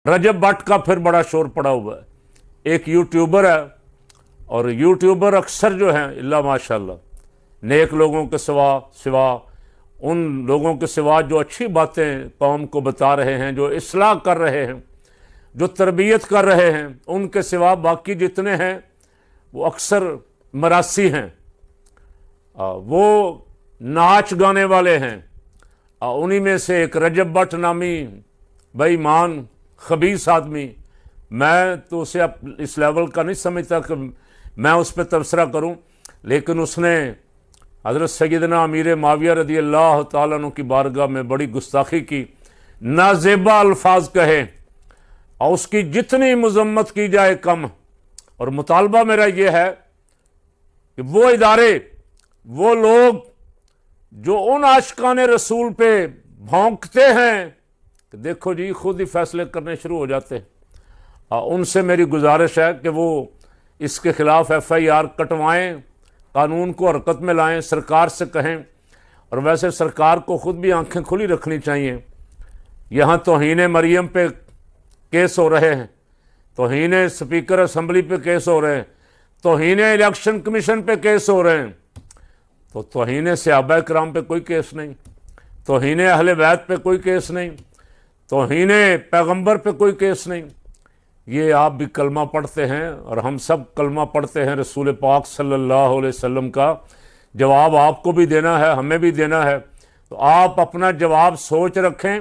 रजब भट्ट का फिर बड़ा शोर पड़ा हुआ है। एक यूट्यूबर है, और यूट्यूबर अक्सर जो हैं इल्ला माशाल्लाह नेक लोगों के सिवा उन लोगों के सिवा जो अच्छी बातें कौम को बता रहे हैं, जो इस्लाह कर रहे हैं, जो तरबियत कर रहे हैं, उनके सिवा बाकी जितने हैं वो अक्सर मरासी हैं, वो नाच गाने वाले हैं। उन्हीं में से एक रजब भट्ट नामी बेईमान खबीस आदमी, मैं तो उसे अब इस लेवल का नहीं समझता कि मैं उस पर तबसरा करूं, लेकिन उसने हज़रत सैयदना अमीर माविया रदी अल्लाह ताला अन्हु की बारगाह में बड़ी गुस्ताखी की, नाजेबा अल्फाज कहे, और उसकी जितनी मजम्मत की जाए कम। और मुतालबा मेरा यह है कि वो इदारे, वो लोग जो उन आशिकान रसूल पे भौंकते हैं कि देखो जी खुद ही फैसले करने शुरू हो जाते हैं, उनसे मेरी गुजारिश है कि वो इसके खिलाफ FIR कटवाएं, कानून को हरकत में लाएं, सरकार से कहें। और वैसे सरकार को खुद भी आंखें खुली रखनी चाहिए। यहाँ तौहीन मरियम पे केस हो रहे हैं, तौहीन स्पीकर असम्बली पे केस हो रहे हैं, तौहीन इलेक्शन कमीशन पे केस हो रहे हैं, तो तौहीन सहाबा किराम पे कोई केस नहीं, तौहीन अहले बैत पे कोई केस नहीं, तौहीन पैगंबर पे कोई केस नहीं। ये आप भी कलमा पढ़ते हैं और हम सब कलमा पढ़ते हैं, रसूल पाक सल्लल्लाहु अलैहि वसल्लम का जवाब आपको भी देना है, हमें भी देना है। तो आप अपना जवाब सोच रखें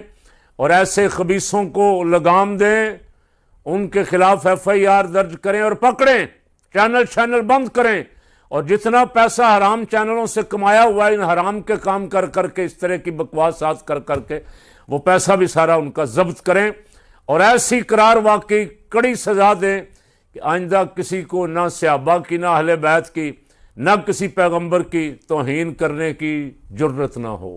और ऐसे खबीसों को लगाम दें, उनके खिलाफ FIR दर्ज करें और पकड़ें, चैनल बंद करें। और जितना पैसा हराम चैनलों से कमाया हुआ है इन हराम के काम कर करके, इस तरह की बकवासात कर करके, वो पैसा भी सारा उनका जब्त करें और ऐसी करार वाकई कड़ी सजा दें कि आइंदा किसी को ना सहाबा की, ना अहले बैत की, ना किसी पैगंबर की तौहीन करने की जुर्रत ना हो।